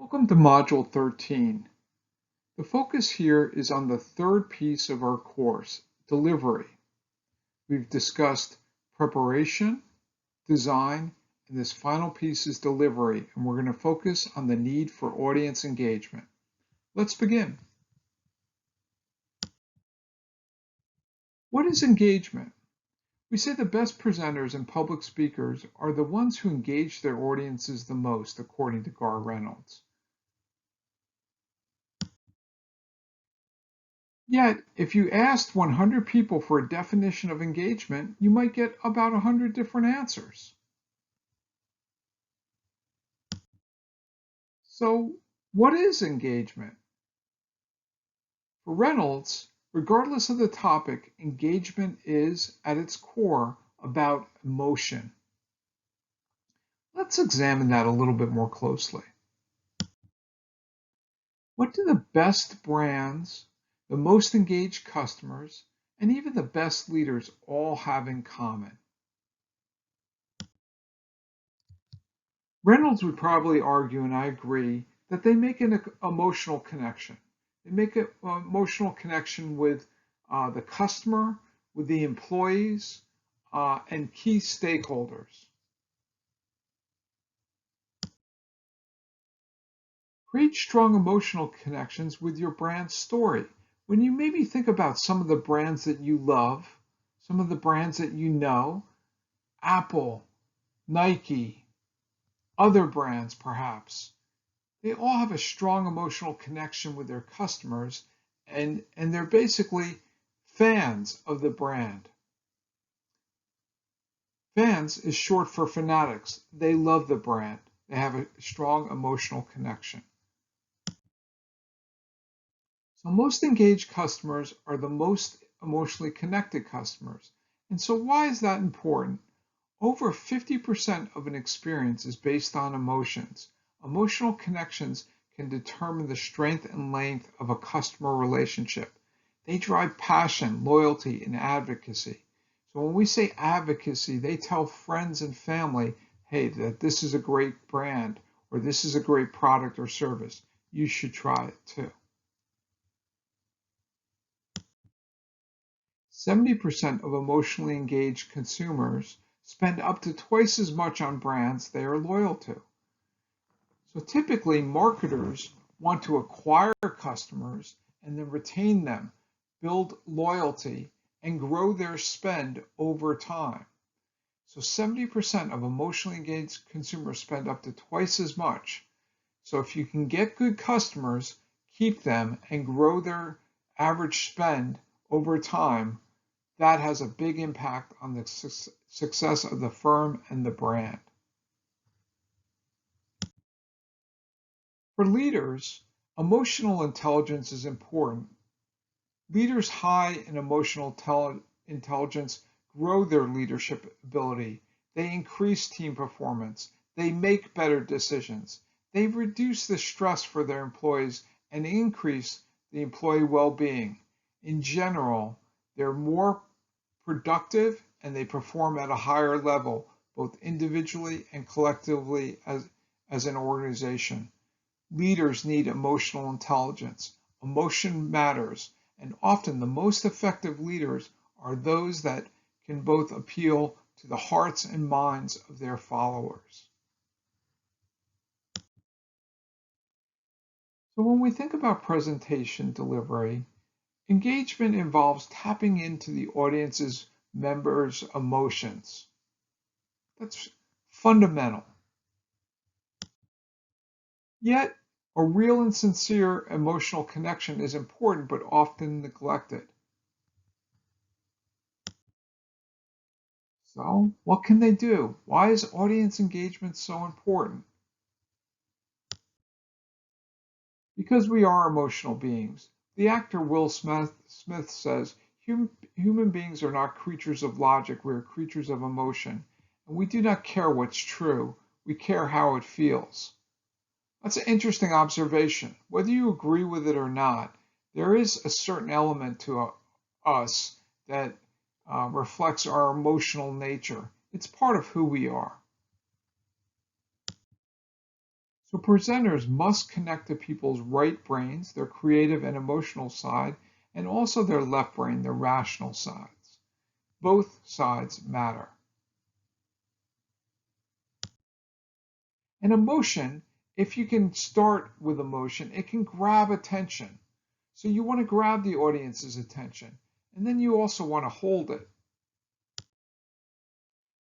Welcome to Module 13. The focus here is on the third piece of our course, delivery. We've discussed preparation, design, and this final piece is delivery, and we're going to focus on the need for audience engagement. Let's begin. What is engagement? We say the best presenters and public speakers are the ones who engage their audiences the most, according to Gar Reynolds. Yet, if you asked 100 people for a definition of engagement, you might get about 100 different answers. So, what is engagement? For Reynolds, regardless of the topic, engagement is, at its core, about emotion. Let's examine that a little bit more closely. What do the best brands, the most engaged customers, and even the best leaders all have in common? Reynolds would probably argue, and I agree, that they make an emotional connection. They make an emotional connection with the customer, with the employees, and key stakeholders. Create strong emotional connections with your brand story. When you maybe think about some of the brands that you love, some of the brands that you know, Apple, Nike, other brands perhaps, they all have a strong emotional connection with their customers, and they're basically fans of the brand. Fans is short for fanatics. They love the brand. They have a strong emotional connection. So most engaged customers are the most emotionally connected customers. And so why is that important? Over 50% of an experience is based on emotions. Emotional connections can determine the strength and length of a customer relationship. They drive passion, loyalty, and advocacy. So when we say advocacy, they tell friends and family, hey, that this is a great brand, or this is a great product or service. You should try it too. 70% of emotionally engaged consumers spend up to twice as much on brands they are loyal to. So typically, marketers want to acquire customers and then retain them, build loyalty, and grow their spend over time. So 70% of emotionally engaged consumers spend up to twice as much. So if you can get good customers, keep them, and grow their average spend over time, that has a big impact on the success of the firm and the brand. For leaders, emotional intelligence is important. Leaders high in emotional intelligence grow their leadership ability. They increase team performance. They make better decisions. They reduce the stress for their employees and increase the employee well-being. In general, they're more productive and they perform at a higher level, both individually and collectively as an organization. Leaders need emotional intelligence. Emotion matters, and often the most effective leaders are those that can both appeal to the hearts and minds of their followers. So when we think about presentation delivery, engagement involves tapping into the audience's members' emotions. That's fundamental. Yet, a real and sincere emotional connection is important but often neglected. So, what can they do? Why is audience engagement so important? Because we are emotional beings. The actor Will Smith says, human beings are not creatures of logic, we are creatures of emotion. And we do not care what's true, we care how it feels. That's an interesting observation. Whether you agree with it or not, there is a certain element to us that reflects our emotional nature. It's part of who we are. So presenters must connect to people's right brains, their creative and emotional side, and also their left brain, their rational sides. Both sides matter. And emotion, if you can start with emotion, it can grab attention. So you want to grab the audience's attention, and then you also want to hold it.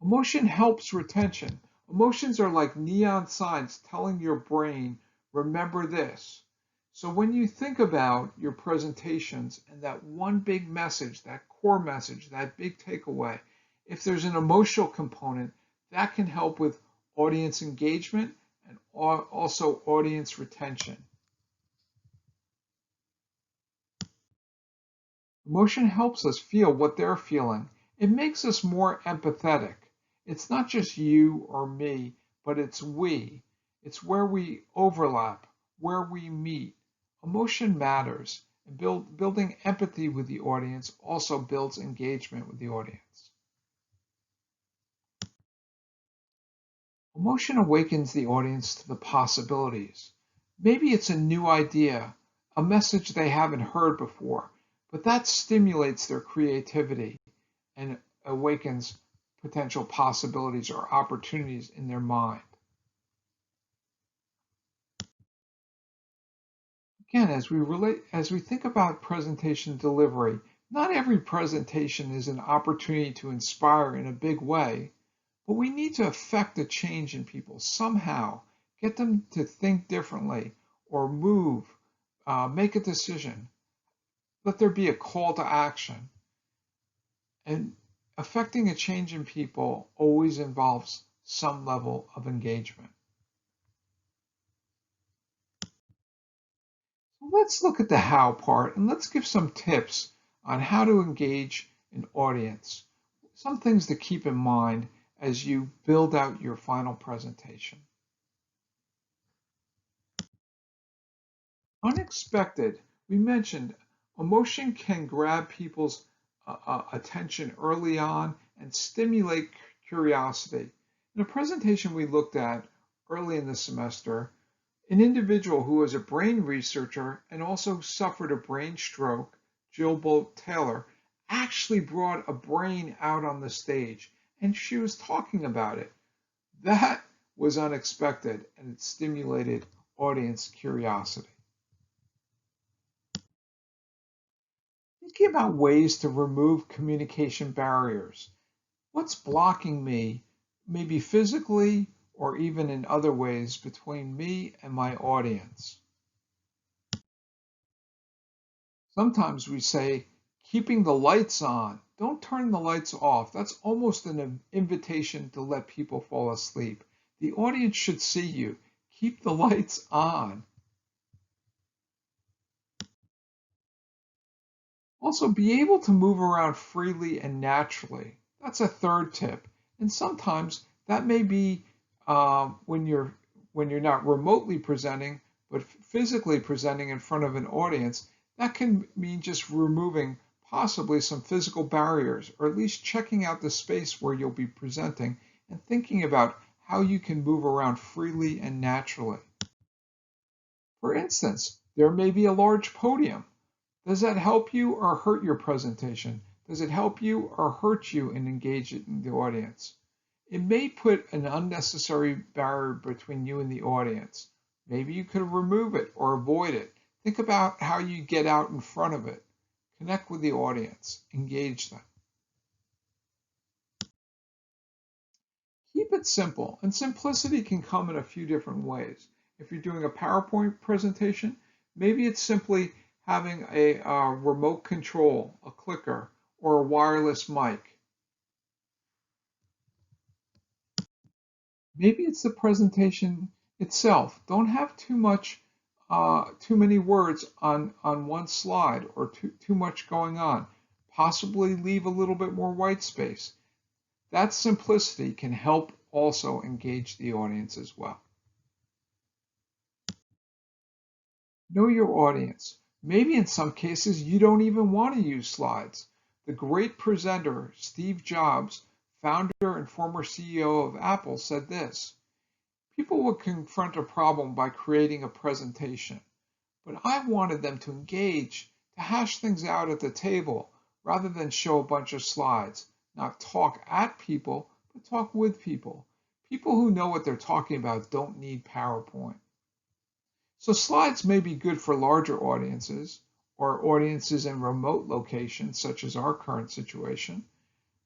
Emotion helps retention. Emotions are like neon signs telling your brain, remember this. So when you think about your presentations and that one big message, that core message, that big takeaway, if there's an emotional component, that can help with audience engagement and also audience retention. Emotion helps us feel what they're feeling. It makes us more empathetic. It's not just you or me, but it's we. It's where we overlap, where we meet. Emotion matters, and building empathy with the audience also builds engagement with the audience. Emotion awakens the audience to the possibilities. Maybe it's a new idea, a message they haven't heard before, but that stimulates their creativity and awakens potential possibilities or opportunities in their mind. Again, as we think about presentation delivery, not every presentation is an opportunity to inspire in a big way, but we need to affect a change in people somehow, get them to think differently or move, make a decision. Let there be a call to action. And affecting a change in people always involves some level of engagement. So let's look at the how part and let's give some tips on how to engage an audience. Some things to keep in mind as you build out your final presentation. Unexpected, we mentioned emotion can grab people's attention early on and stimulate curiosity. In a presentation we looked at early in the semester, an individual who was a brain researcher and also suffered a brain stroke, Jill Bolt Taylor, actually brought a brain out on the stage and she was talking about it. That was unexpected and it stimulated audience curiosity. Thinking about ways to remove communication barriers. What's blocking me, maybe physically or even in other ways, between me and my audience? Sometimes we say, keeping the lights on. Don't turn the lights off. That's almost an invitation to let people fall asleep. The audience should see you. Keep the lights on. Also, be able to move around freely and naturally. That's a third tip. And sometimes that may be when you're not remotely presenting, but physically presenting in front of an audience. That can mean just removing possibly some physical barriers, or at least checking out the space where you'll be presenting and thinking about how you can move around freely and naturally. For instance, there may be a large podium. Does that help you or hurt your presentation? Does it help you or hurt you in engaging the audience? It may put an unnecessary barrier between you and the audience. Maybe you could remove it or avoid it. Think about how you get out in front of it. Connect with the audience. Engage them. Keep it simple, and simplicity can come in a few different ways. If you're doing a PowerPoint presentation, maybe it's simply having a remote control, a clicker, or a wireless mic. Maybe it's the presentation itself. Don't have too many words on one slide or too much going on. Possibly leave a little bit more white space. That simplicity can help also engage the audience as well. Know your audience. Maybe in some cases you don't even want to use slides. The great presenter, Steve Jobs, founder and former CEO of Apple, said this: People would confront a problem by creating a presentation, but I wanted them to engage, to hash things out at the table, rather than show a bunch of slides, not talk at people, but talk with people. People who know what they're talking about don't need PowerPoint. So slides may be good for larger audiences or audiences in remote locations, such as our current situation,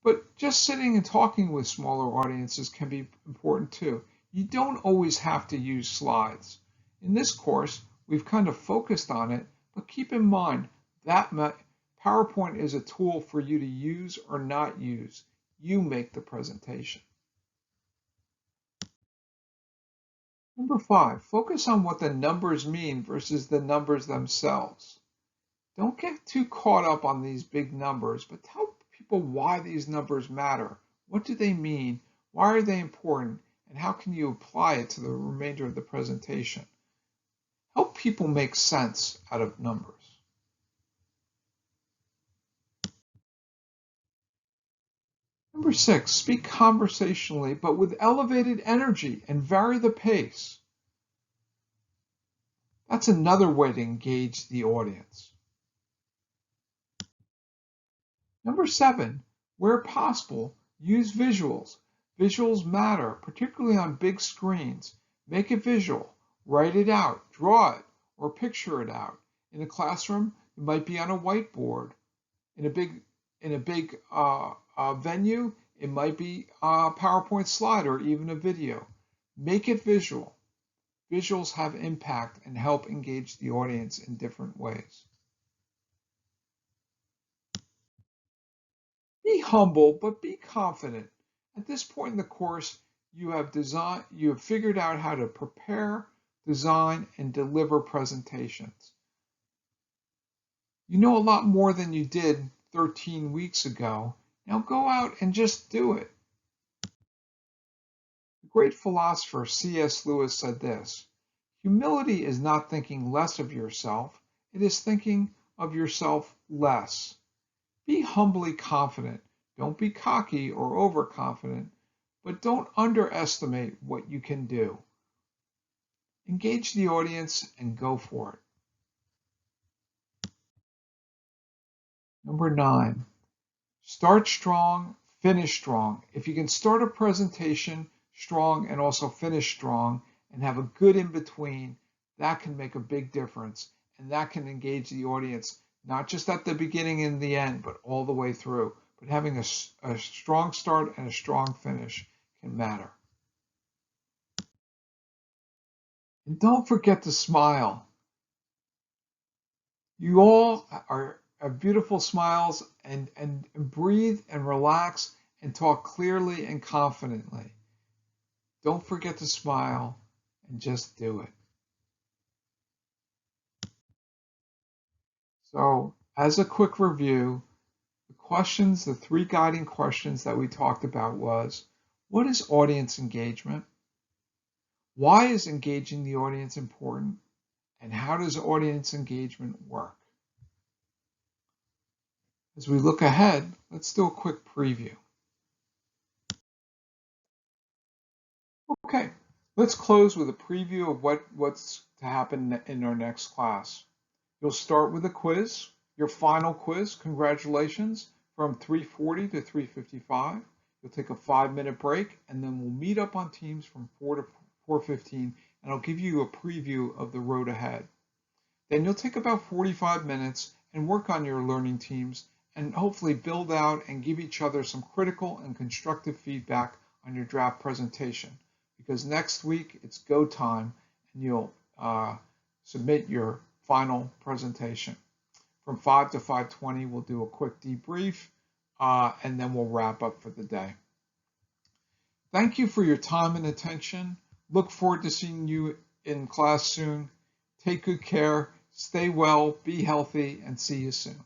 but just sitting and talking with smaller audiences can be important too. You don't always have to use slides. In this course, we've kind of focused on it, but keep in mind that PowerPoint is a tool for you to use or not use. You make the presentation. Number 5, focus on what the numbers mean versus the numbers themselves. Don't get too caught up on these big numbers, but tell people why these numbers matter. What do they mean? Why are they important? And how can you apply it to the remainder of the presentation? Help people make sense out of numbers. Number 6, speak conversationally, but with elevated energy and vary the pace. That's another way to engage the audience. Number 7, where possible, use visuals. Visuals matter, particularly on big screens. Make it visual, write it out, draw it, or picture it out. In a classroom, it might be on a whiteboard. In a big venue, it might be a PowerPoint slide or even a video. Make it visual. Visuals have impact and help engage the audience in different ways. Be humble, but be confident. At this point in the course, you have figured out how to prepare, design, and deliver presentations. You know a lot more than you did 13 weeks ago. Now go out and just do it. The great philosopher C.S. Lewis said this: humility is not thinking less of yourself, it is thinking of yourself less. Be humbly confident. Don't be cocky or overconfident, but don't underestimate what you can do. Engage the audience and go for it. Number 9, start strong, finish strong. If you can start a presentation strong and also finish strong and have a good in between, that can make a big difference, and that can engage the audience not just at the beginning and the end, but all the way through. But having a strong start and a strong finish can matter. And don't forget to smile. You all have beautiful smiles, and breathe and relax and talk clearly and confidently. Don't forget to smile and just do it. So, as a quick review, the 3 guiding questions that we talked about was, what is audience engagement? Why is engaging the audience important? And how does audience engagement work? As we look ahead, let's do a quick preview. Okay, let's close with a preview of what's to happen in our next class. You'll start with a quiz, your final quiz, congratulations, from 3:40 to 3:55. You'll take a 5-minute break, and then we'll meet up on Teams from 4 to 4:15, and I'll give you a preview of the road ahead. Then you'll take about 45 minutes and work on your learning teams and hopefully build out and give each other some critical and constructive feedback on your draft presentation. Because next week it's go time and you'll submit your final presentation. From 5 to 5:20, we'll do a quick debrief and then we'll wrap up for the day. Thank you for your time and attention. Look forward to seeing you in class soon. Take good care, stay well, be healthy, and see you soon.